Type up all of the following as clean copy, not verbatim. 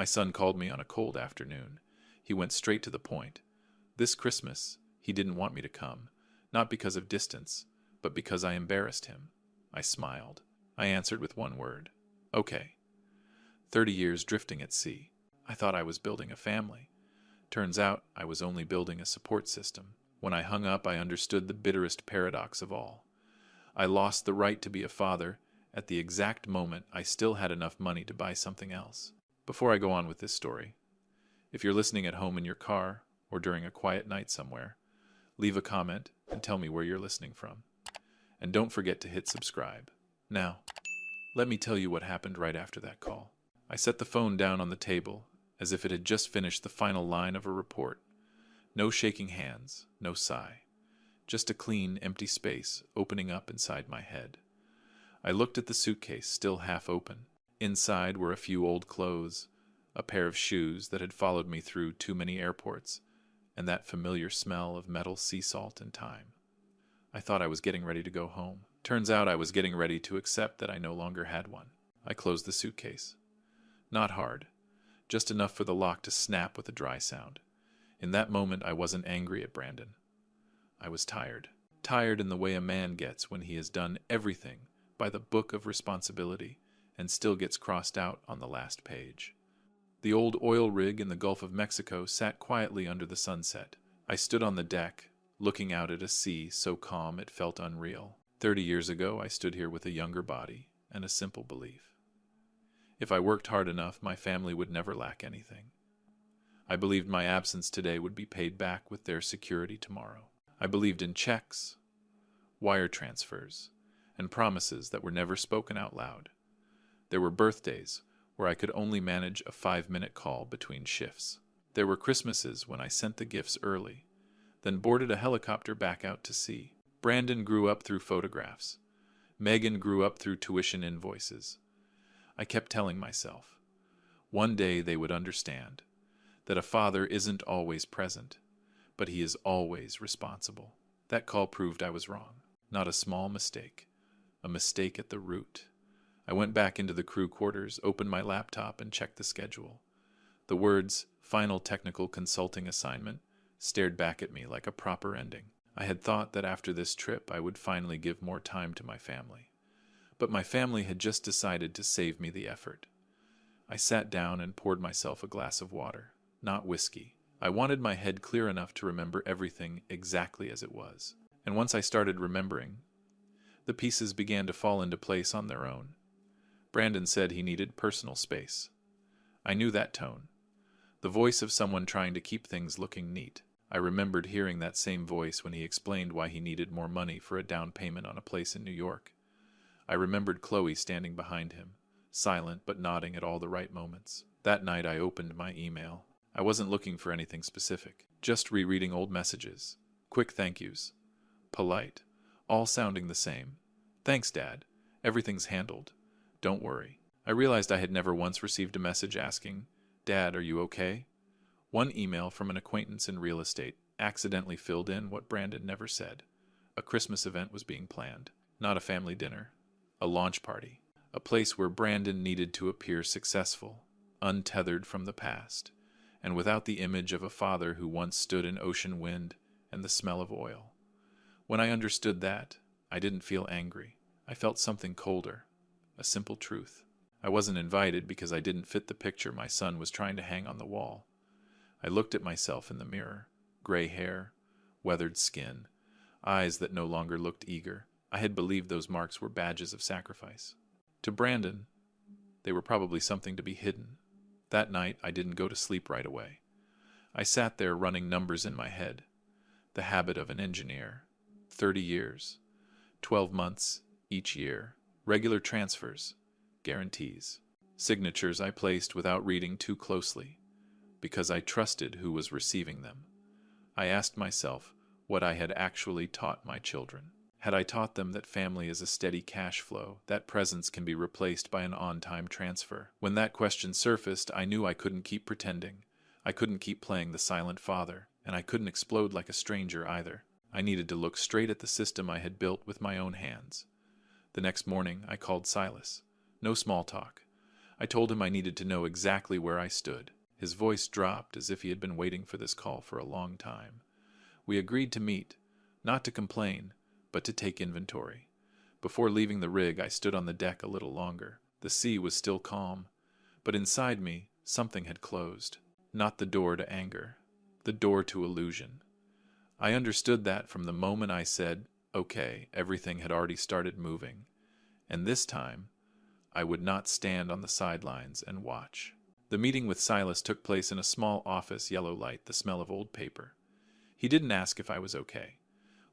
My son called me on a cold afternoon. He went straight to the point. This Christmas, he didn't want me to come, not because of distance, but because I embarrassed him. I smiled. I answered with one word. Okay. 30 years drifting at sea. I thought I was building a family. Turns out I was only building a support system. When I hung up, I understood the bitterest paradox of all. I lost the right to be a father at the exact moment I still had enough money to buy something else. Before I go on with this story, if you're listening at home in your car or during a quiet night somewhere, leave a comment and tell me where you're listening from. And don't forget to hit subscribe. Now, let me tell you what happened right after that call. I set the phone down on the table as if it had just finished the final line of a report. No shaking hands, no sigh. Just a clean, empty space opening up inside my head. I looked at the suitcase, still half open. Inside were a few old clothes, a pair of shoes that had followed me through too many airports, and that familiar smell of metal sea salt and thyme. I thought I was getting ready to go home. Turns out I was getting ready to accept that I no longer had one. I closed the suitcase. Not hard, just enough for the lock to snap with a dry sound. In that moment, I wasn't angry at Brandon. I was tired. Tired in the way a man gets when he has done everything by the book of responsibility and still gets crossed out on the last page. The old oil rig in the Gulf of Mexico sat quietly under the sunset. I stood on the deck, looking out at a sea so calm it felt unreal. 30 years ago, I stood here with a younger body and a simple belief. If I worked hard enough, my family would never lack anything. I believed my absence today would be paid back with their security tomorrow. I believed in checks, wire transfers, and promises that were never spoken out loud. There were birthdays where I could only manage a 5-minute call between shifts. There were Christmases when I sent the gifts early, then boarded a helicopter back out to sea. Brandon grew up through photographs. Megan grew up through tuition invoices. I kept telling myself, one day they would understand that a father isn't always present, but he is always responsible. That call proved I was wrong. Not a small mistake. A mistake at the root. I went back into the crew quarters, opened my laptop, and checked the schedule. The words, "Final Technical Consulting Assignment," stared back at me like a proper ending. I had thought that after this trip I would finally give more time to my family. But my family had just decided to save me the effort. I sat down and poured myself a glass of water, not whiskey. I wanted my head clear enough to remember everything exactly as it was. And once I started remembering, the pieces began to fall into place on their own. Brandon said he needed personal space. I knew that tone. The voice of someone trying to keep things looking neat. I remembered hearing that same voice when he explained why he needed more money for a down payment on a place in New York. I remembered Chloe standing behind him, silent but nodding at all the right moments. That night I opened my email. I wasn't looking for anything specific, just rereading old messages. Quick thank yous. Polite. All sounding the same. Thanks, Dad. Everything's handled. Don't worry. I realized I had never once received a message asking, "Dad, are you okay?" One email from an acquaintance in real estate accidentally filled in what Brandon never said. A Christmas event was being planned. Not a family dinner. A launch party. A place where Brandon needed to appear successful, untethered from the past, and without the image of a father who once stood in ocean wind and the smell of oil. When I understood that, I didn't feel angry. I felt something colder. A simple truth. I wasn't invited because I didn't fit the picture my son was trying to hang on the wall. I looked at myself in the mirror. Gray hair, weathered skin, eyes that no longer looked eager. I had believed those marks were badges of sacrifice. To Brandon, they were probably something to be hidden. That night, I didn't go to sleep right away. I sat there running numbers in my head. The habit of an engineer. 30 years. 12 months each year. Regular transfers. Guarantees. Signatures I placed without reading too closely, because I trusted who was receiving them. I asked myself what I had actually taught my children. Had I taught them that family is a steady cash flow, that presence can be replaced by an on-time transfer? When that question surfaced, I knew I couldn't keep pretending. I couldn't keep playing the silent father, and I couldn't explode like a stranger either. I needed to look straight at the system I had built with my own hands. The next morning, I called Silas. No small talk. I told him I needed to know exactly where I stood. His voice dropped as if he had been waiting for this call for a long time. We agreed to meet, not to complain, but to take inventory. Before leaving the rig, I stood on the deck a little longer. The sea was still calm, but inside me, something had closed. Not the door to anger, the door to illusion. I understood that from the moment I said, "Okay," everything had already started moving. And this time, I would not stand on the sidelines and watch. The meeting with Silas took place in a small office, yellow light, the smell of old paper. He didn't ask if I was okay.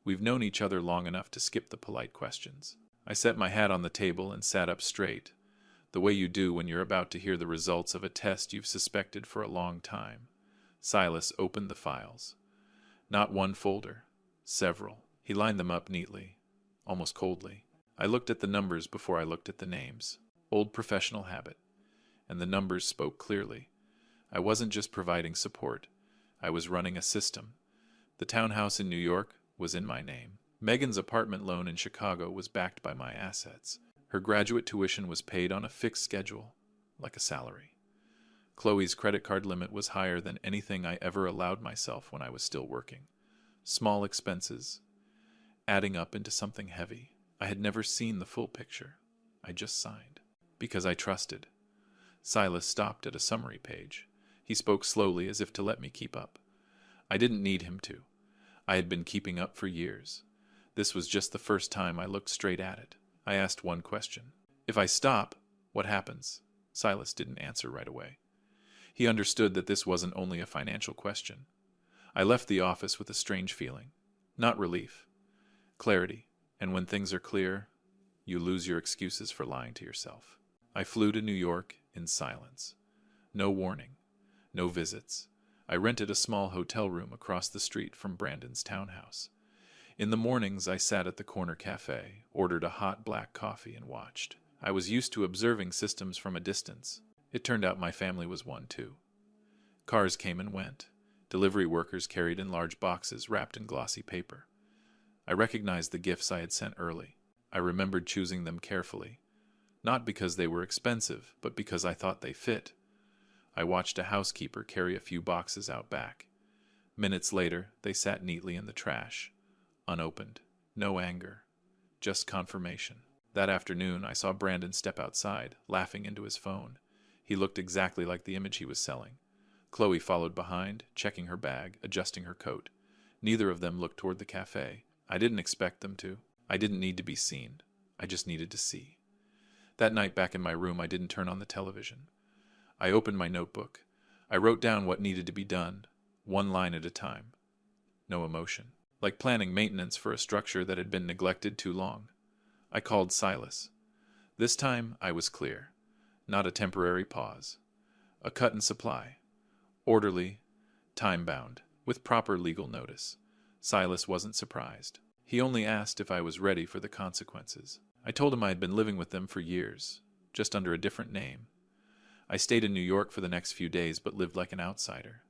We've known each other long enough to skip the polite questions. I set my hat on the table and sat up straight, the way you do when you're about to hear the results of a test you've suspected for a long time. Silas opened the files. Not one folder, several. He lined them up neatly, almost coldly. I looked at the numbers before I looked at the names. Old professional habit. And the numbers spoke clearly. I wasn't just providing support. I was running a system. The townhouse in New York was in my name. Megan's apartment loan in Chicago was backed by my assets. Her graduate tuition was paid on a fixed schedule, like a salary. Chloe's credit card limit was higher than anything I ever allowed myself when I was still working. Small expenses, adding up into something heavy. I had never seen the full picture. I just signed. Because I trusted. Silas stopped at a summary page. He spoke slowly as if to let me keep up. I didn't need him to. I had been keeping up for years. This was just the first time I looked straight at it. I asked one question. If I stop, what happens? Silas didn't answer right away. He understood that this wasn't only a financial question. I left the office with a strange feeling. Not relief. Clarity. And when things are clear, you lose your excuses for lying to yourself. I flew to New York in silence. No warning. No visits. I rented a small hotel room across the street from Brandon's townhouse. In the mornings, I sat at the corner cafe, ordered a hot black coffee, and watched. I was used to observing systems from a distance. It turned out my family was one, too. Cars came and went. Delivery workers carried in large boxes wrapped in glossy paper. I recognized the gifts I had sent early. I remembered choosing them carefully. Not because they were expensive, but because I thought they fit. I watched a housekeeper carry a few boxes out back. Minutes later, they sat neatly in the trash. Unopened. No anger. Just confirmation. That afternoon, I saw Brandon step outside, laughing into his phone. He looked exactly like the image he was selling. Chloe followed behind, checking her bag, adjusting her coat. Neither of them looked toward the cafe. I didn't expect them to. I didn't need to be seen. I just needed to see. That night back in my room, I didn't turn on the television. I opened my notebook. I wrote down what needed to be done, one line at a time. No emotion. Like planning maintenance for a structure that had been neglected too long. I called Silas. This time, I was clear. Not a temporary pause. A cut in supply. Orderly, time-bound, with proper legal notice. Silas wasn't surprised. He only asked if I was ready for the consequences. I told him I had been living with them for years, just under a different name. I stayed in New York for the next few days, but lived like an outsider.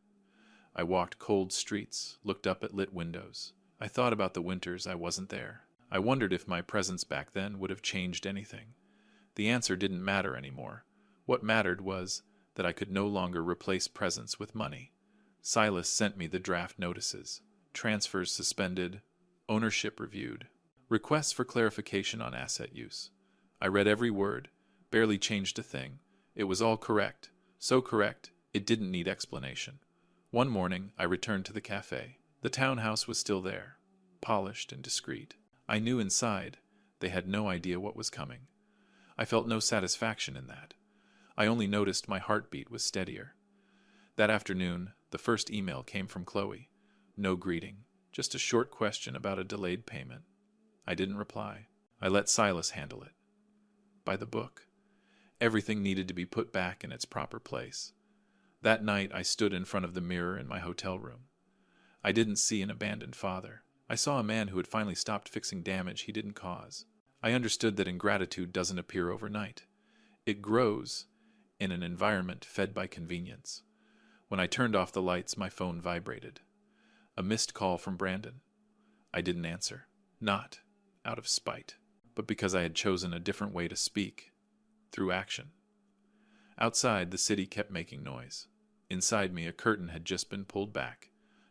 I walked cold streets, looked up at lit windows. I thought about the winters I wasn't there. I wondered if my presence back then would have changed anything. The answer didn't matter anymore. What mattered was that I could no longer replace presence with money. Silas sent me the draft notices. Transfers suspended. Ownership reviewed. Requests for clarification on asset use. I read every word, barely changed a thing. It was all correct. So correct, it didn't need explanation. One morning, I returned to the cafe. The townhouse was still there, polished and discreet. I knew inside they had no idea what was coming. I felt no satisfaction in that. I only noticed my heartbeat was steadier. That afternoon, the first email came from Chloe. No greeting, just a short question about a delayed payment. I didn't reply. I let Silas handle it. By the book. Everything needed to be put back in its proper place. That night, I stood in front of the mirror in my hotel room. I didn't see an abandoned father. I saw a man who had finally stopped fixing damage he didn't cause. I understood that ingratitude doesn't appear overnight. It grows in an environment fed by convenience. When I turned off the lights, my phone vibrated. A missed call from Brandon. I didn't answer. Not out of spite, but because I had chosen a different way to speak, through action. Outside, the city kept making noise. Inside me, a curtain had just been pulled back,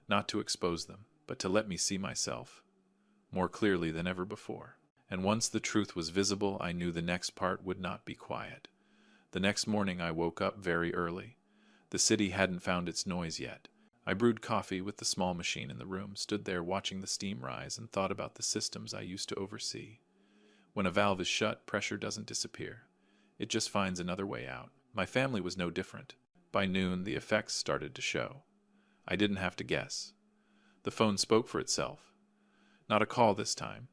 not to expose them, but to let me see myself more clearly than ever before. And once the truth was visible, I knew the next part would not be quiet. The next morning I woke up very early. The city hadn't found its noise yet. I brewed coffee with the small machine in the room, stood there watching the steam rise, and thought about the systems I used to oversee. When a valve is shut, pressure doesn't disappear. It just finds another way out. My family was no different. By noon, the effects started to show. I didn't have to guess. The phone spoke for itself. Not a call this time.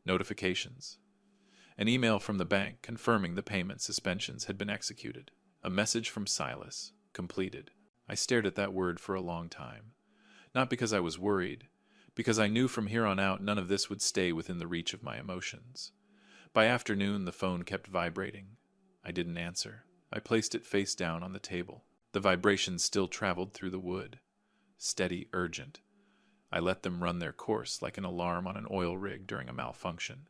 Notifications. An email from the bank confirming the payment suspensions had been executed. A message from Silas. Completed. I stared at that word for a long time. Not because I was worried, because I knew from here on out none of this would stay within the reach of my emotions. By afternoon, the phone kept vibrating. I didn't answer. I placed it face down on the table. The vibrations still traveled through the wood. Steady, urgent. I let them run their course like an alarm on an oil rig during a malfunction.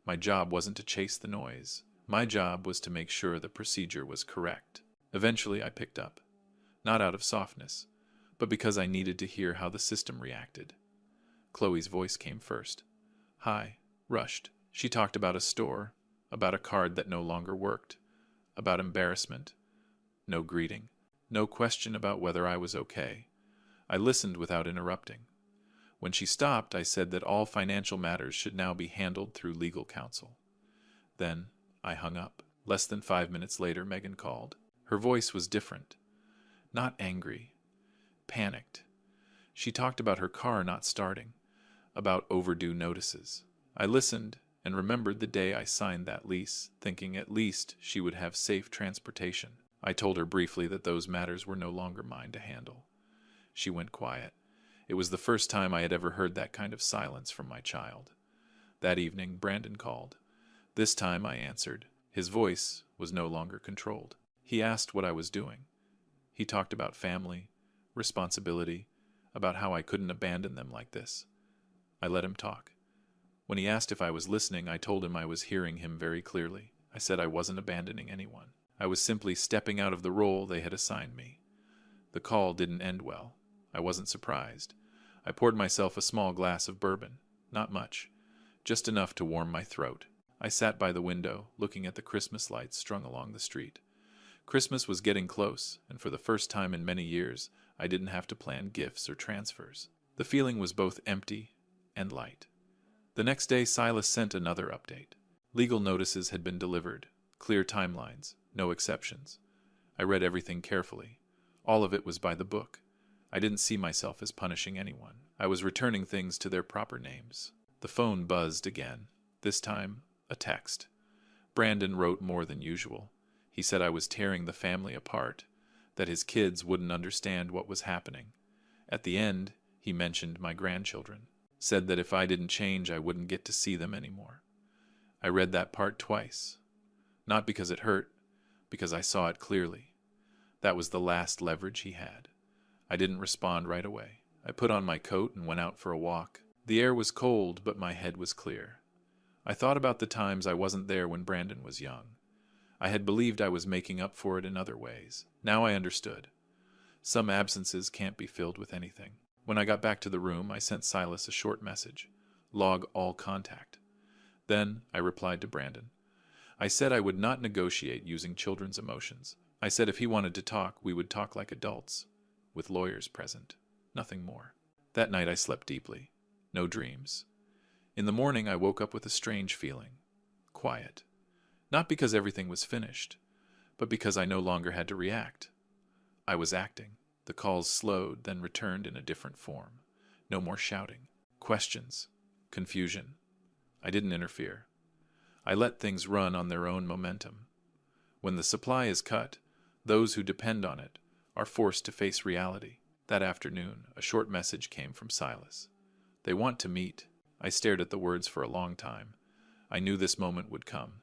My job wasn't to chase the noise. My job was to make sure the procedure was correct. Eventually, I picked up. Not out of softness, but because I needed to hear how the system reacted. Chloe's voice came first. Hi. Rushed. She talked about a store, about a card that no longer worked, about embarrassment. No greeting. No question about whether I was okay. I listened without interrupting. When she stopped, I said that all financial matters should now be handled through legal counsel. Then I hung up. Less than 5 minutes later, Megan called. Her voice was different. Not angry. Panicked. She talked about her car not starting, about overdue notices. I listened and remembered the day I signed that lease, thinking at least she would have safe transportation. I told her briefly that those matters were no longer mine to handle. She went quiet. It was the first time I had ever heard that kind of silence from my child. That evening, Brandon called. This time I answered. His voice was no longer controlled. He asked what I was doing. He talked about family, responsibility, about how I couldn't abandon them like this. I let him talk. When he asked if I was listening, I told him I was hearing him very clearly. I said I wasn't abandoning anyone. I was simply stepping out of the role they had assigned me. The call didn't end well. I wasn't surprised. I poured myself a small glass of bourbon. Not much. Just enough to warm my throat. I sat by the window, looking at the Christmas lights strung along the street. Christmas was getting close, and for the first time in many years, I didn't have to plan gifts or transfers. The feeling was both empty and light. The next day, Silas sent another update. Legal notices had been delivered. Clear timelines. No exceptions. I read everything carefully. All of it was by the book. I didn't see myself as punishing anyone. I was returning things to their proper names. The phone buzzed again. This time, a text. Brandon wrote more than usual. He said I was tearing the family apart, that his kids wouldn't understand what was happening. At the end, he mentioned my grandchildren, said that if I didn't change, I wouldn't get to see them anymore. I read that part twice. Not because it hurt, because I saw it clearly. That was the last leverage he had. I didn't respond right away. I put on my coat and went out for a walk. The air was cold, but my head was clear. I thought about the times I wasn't there when Brandon was young. I had believed I was making up for it in other ways. Now I understood. Some absences can't be filled with anything. When I got back to the room, I sent Silas a short message. Log all contact. Then I replied to Brandon. I said I would not negotiate using children's emotions. I said if he wanted to talk, we would talk like adults, with lawyers present. Nothing more. That night I slept deeply. No dreams. In the morning I woke up with a strange feeling. Quiet. Not because everything was finished, but because I no longer had to react. I was acting. The calls slowed, then returned in a different form. No more shouting. Questions. Confusion. I didn't interfere. I let things run on their own momentum. When the supply is cut, those who depend on it are forced to face reality. That afternoon, a short message came from Silas. They want to meet. I stared at the words for a long time. I knew this moment would come.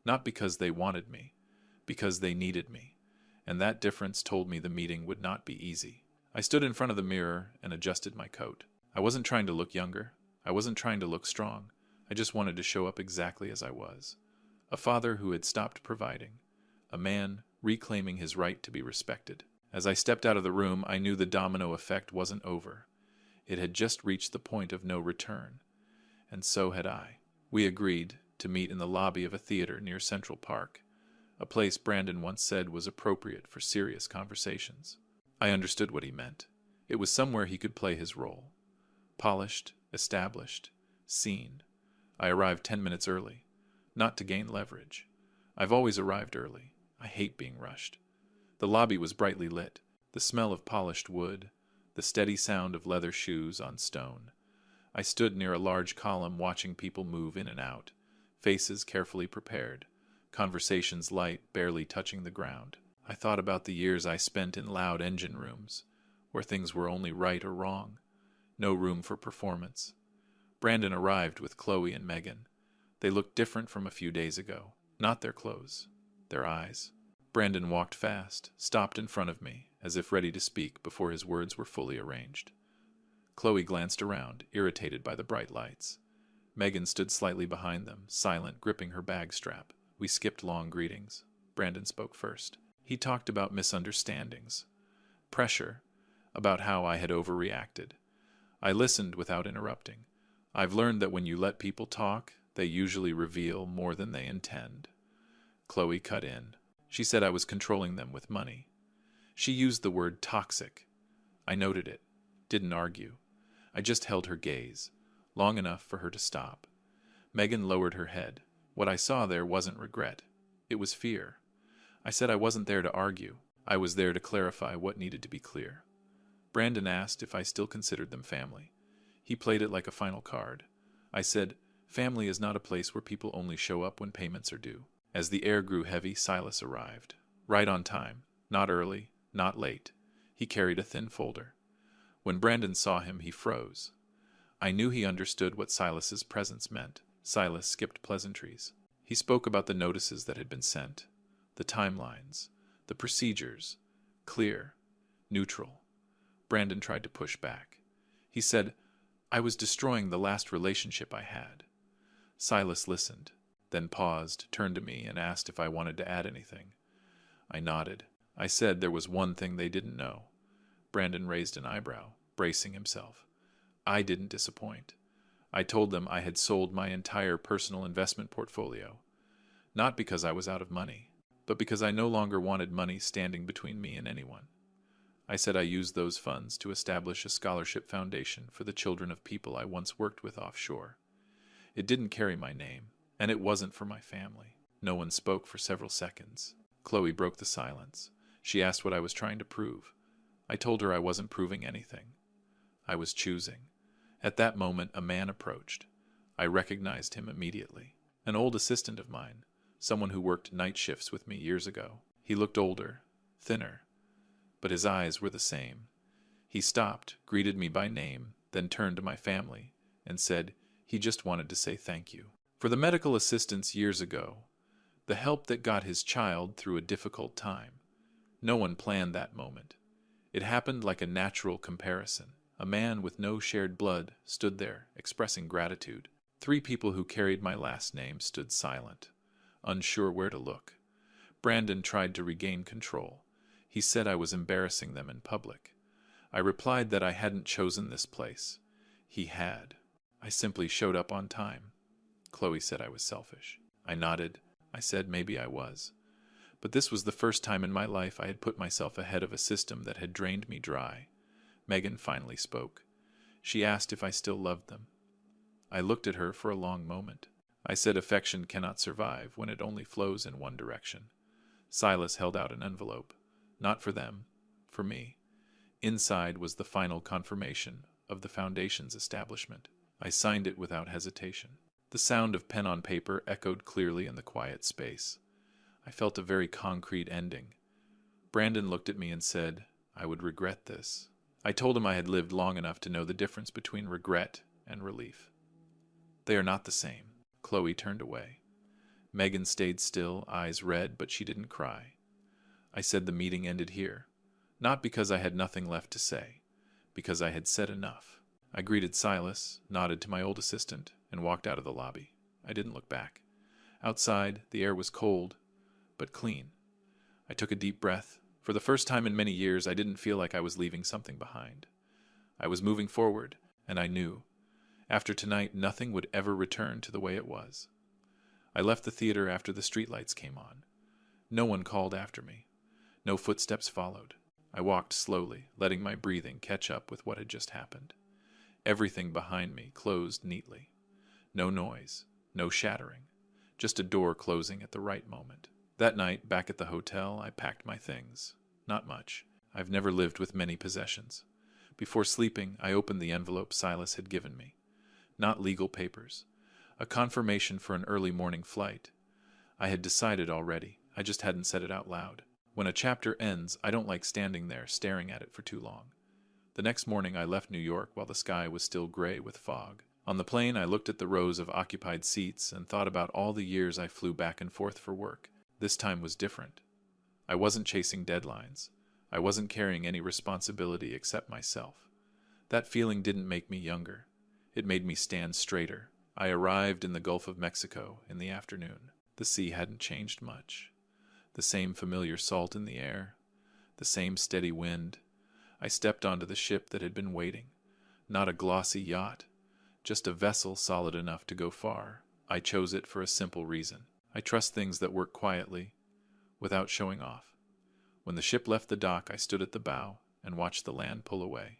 Not because they wanted me, because they needed me. And that difference told me the meeting would not be easy. I stood in front of the mirror and adjusted my coat. I wasn't trying to look younger. I wasn't trying to look strong. I just wanted to show up exactly as I was. A father who had stopped providing. A man reclaiming his right to be respected. As I stepped out of the room, I knew the domino effect wasn't over. It had just reached the point of no return, and so had I. We agreed to meet in the lobby of a theater near Central Park, a place Brandon once said was appropriate for serious conversations. I understood what he meant. It was somewhere he could play his role. Polished, established, seen. I arrived 10 minutes early, not to gain leverage. I've always arrived early. I hate being rushed. The lobby was brightly lit, the smell of polished wood, the steady sound of leather shoes on stone. I stood near a large column watching people move in and out, faces carefully prepared, conversations light, barely touching the ground. I thought about the years I spent in loud engine rooms, where things were only right or wrong, no room for performance. Brandon arrived with Chloe and Megan. They looked different from a few days ago. Not their clothes, their eyes. Brandon walked fast, stopped in front of me, as if ready to speak before his words were fully arranged. Chloe glanced around, irritated by the bright lights. Megan stood slightly behind them, silent, gripping her bag strap. We skipped long greetings. Brandon spoke first. He talked about misunderstandings, pressure, about how I had overreacted. I listened without interrupting. I've learned that when you let people talk, they usually reveal more than they intend. Chloe cut in. She said I was controlling them with money. She used the word toxic. I noted it, didn't argue. I just held her gaze, long enough for her to stop. Megan lowered her head. What I saw there wasn't regret. It was fear. I said I wasn't there to argue. I was there to clarify what needed to be clear. Brandon asked if I still considered them family. He played it like a final card. I said, family is not a place where people only show up when payments are due. As the air grew heavy, Silas arrived. Right on time. Not early, not late. He carried a thin folder. When Brandon saw him, he froze. I knew he understood what Silas's presence meant. Silas skipped pleasantries. He spoke about the notices that had been sent, the timelines, the procedures. Clear, neutral. Brandon tried to push back. He said, I was destroying the last relationship I had. Silas listened, then paused, turned to me, and asked if I wanted to add anything. I nodded. I said there was one thing they didn't know. Brandon raised an eyebrow, bracing himself. I didn't disappoint. I told them I had sold my entire personal investment portfolio, not because I was out of money, but because I no longer wanted money standing between me and anyone. I said I used those funds to establish a scholarship foundation for the children of people I once worked with offshore. It didn't carry my name, and it wasn't for my family. No one spoke for several seconds. Chloe broke the silence. She asked what I was trying to prove. I told her I wasn't proving anything. I was choosing. At that moment, a man approached. I recognized him immediately. An old assistant of mine, someone who worked night shifts with me years ago. He looked older, thinner, but his eyes were the same. He stopped, greeted me by name, then turned to my family and said he just wanted to say thank you. For the medical assistants years ago, the help that got his child through a difficult time. No one planned that moment. It happened like a natural comparison. A man with no shared blood stood there, expressing gratitude. 3 people who carried my last name stood silent, unsure where to look. Brandon tried to regain control. He said I was embarrassing them in public. I replied that I hadn't chosen this place. He had. I simply showed up on time. Chloe said I was selfish. I nodded. I said maybe I was. But this was the first time in my life I had put myself ahead of a system that had drained me dry. Megan finally spoke. She asked if I still loved them. I looked at her for a long moment. I said affection cannot survive when it only flows in one direction. Silas held out an envelope. Not for them, for me. Inside was the final confirmation of the Foundation's establishment. I signed it without hesitation. The sound of pen on paper echoed clearly in the quiet space. I felt a very concrete ending. Brandon looked at me and said, I would regret this. I told him I had lived long enough to know the difference between regret and relief. They are not the same. Chloe turned away. Megan stayed still, eyes red, but she didn't cry. I said the meeting ended here, not because I had nothing left to say, because I had said enough. I greeted Silas, nodded to my old assistant, and walked out of the lobby. I didn't look back. Outside, the air was cold, but clean. I took a deep breath. For the first time in many years, I didn't feel like I was leaving something behind. I was moving forward, and I knew, after tonight, nothing would ever return to the way it was. I left the theater after the streetlights came on. No one called after me. No footsteps followed. I walked slowly, letting my breathing catch up with what had just happened. Everything behind me closed neatly. No noise, no shattering, just a door closing at the right moment. That night, back at the hotel, I packed my things. Not much. I've never lived with many possessions. Before sleeping, I opened the envelope Silas had given me. Not legal papers. A confirmation for an early morning flight. I had decided already. I just hadn't said it out loud. When a chapter ends, I don't like standing there staring at it for too long. The next morning I left New York while the sky was still gray with fog. On the plane, I looked at the rows of occupied seats and thought about all the years I flew back and forth for work. This time was different. I wasn't chasing deadlines. I wasn't carrying any responsibility except myself. That feeling didn't make me younger. It made me stand straighter. I arrived in the Gulf of Mexico in the afternoon. The sea hadn't changed much. The same familiar salt in the air. The same steady wind. I stepped onto the ship that had been waiting. Not a glossy yacht. Just a vessel solid enough to go far. I chose it for a simple reason. I trust things that work quietly, without showing off. When the ship left the dock, I stood at the bow and watched the land pull away.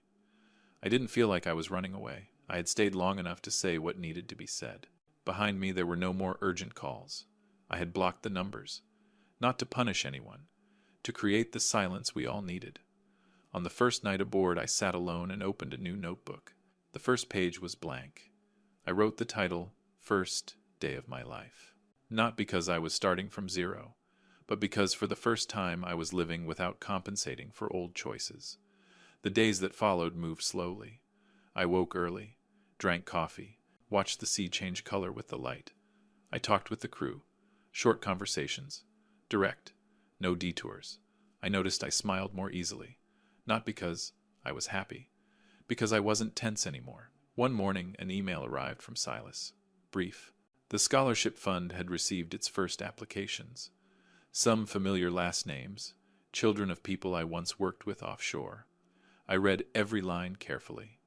I didn't feel like I was running away. I had stayed long enough to say what needed to be said. Behind me, there were no more urgent calls. I had blocked the numbers. Not to punish anyone, to create the silence we all needed. On the first night aboard, I sat alone and opened a new notebook. The first page was blank. I wrote the title, First Day of My Life. Not because I was starting from zero, but because for the first time I was living without compensating for old choices. The days that followed moved slowly. I woke early, drank coffee, watched the sea change color with the light. I talked with the crew. Short conversations. Direct. No detours. I noticed I smiled more easily. Not because I was happy. Because I wasn't tense anymore. One morning, an email arrived from Silas. Brief. The scholarship fund had received its first applications. Some familiar last names. Children of people I once worked with offshore. I read every line carefully.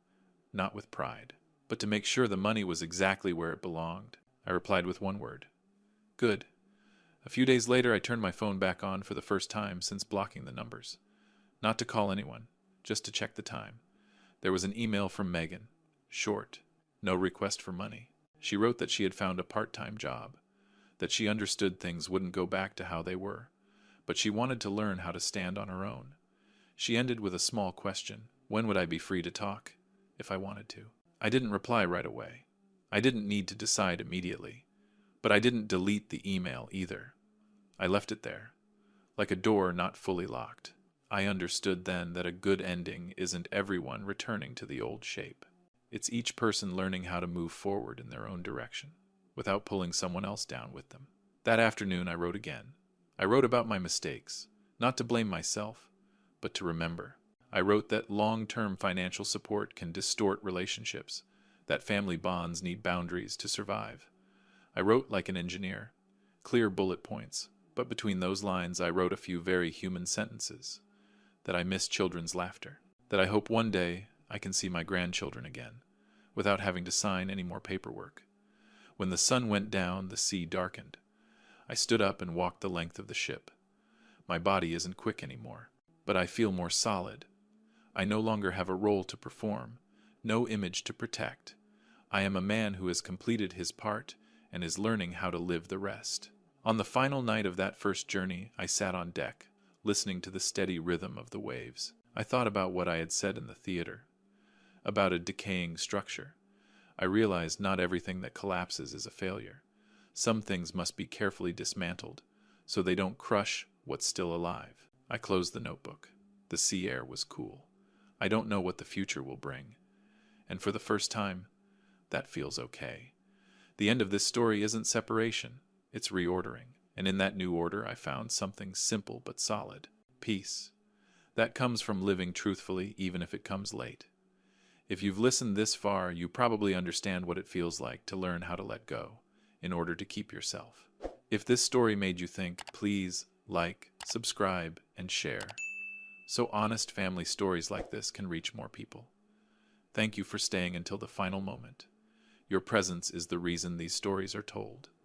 Not with pride, but to make sure the money was exactly where it belonged. I replied with one word. Good. A few days later, I turned my phone back on for the first time since blocking the numbers. Not to call anyone, just to check the time. There was an email from Megan. Short. No request for money. She wrote that she had found a part-time job, that she understood things wouldn't go back to how they were, but she wanted to learn how to stand on her own. She ended with a small question. When would I be free to talk? If I wanted to. I didn't reply right away. I didn't need to decide immediately. But I didn't delete the email either. I left it there, like a door not fully locked. I understood then that a good ending isn't everyone returning to the old shape. It's each person learning how to move forward in their own direction, without pulling someone else down with them. That afternoon I wrote again. I wrote about my mistakes, not to blame myself, but to remember. I wrote that long-term financial support can distort relationships, that family bonds need boundaries to survive. I wrote like an engineer, clear bullet points, but between those lines I wrote a few very human sentences, that I miss children's laughter, that I hope one day I can see my grandchildren again, without having to sign any more paperwork. When the sun went down, the sea darkened. I stood up and walked the length of the ship. My body isn't quick anymore, but I feel more solid. I no longer have a role to perform, no image to protect. I am a man who has completed his part and is learning how to live the rest. On the final night of that first journey, I sat on deck, listening to the steady rhythm of the waves. I thought about what I had said in the theater, about a decaying structure. I realized not everything that collapses is a failure. Some things must be carefully dismantled, so they don't crush what's still alive. I closed the notebook. The sea air was cool. I don't know what the future will bring. And for the first time, that feels okay. The end of this story isn't separation, it's reordering. And in that new order, I found something simple but solid. Peace. That comes from living truthfully, even if it comes late. If you've listened this far, you probably understand what it feels like to learn how to let go in order to keep yourself. If this story made you think, please like, subscribe, and share, so honest family stories like this can reach more people. Thank you for staying until the final moment. Your presence is the reason these stories are told.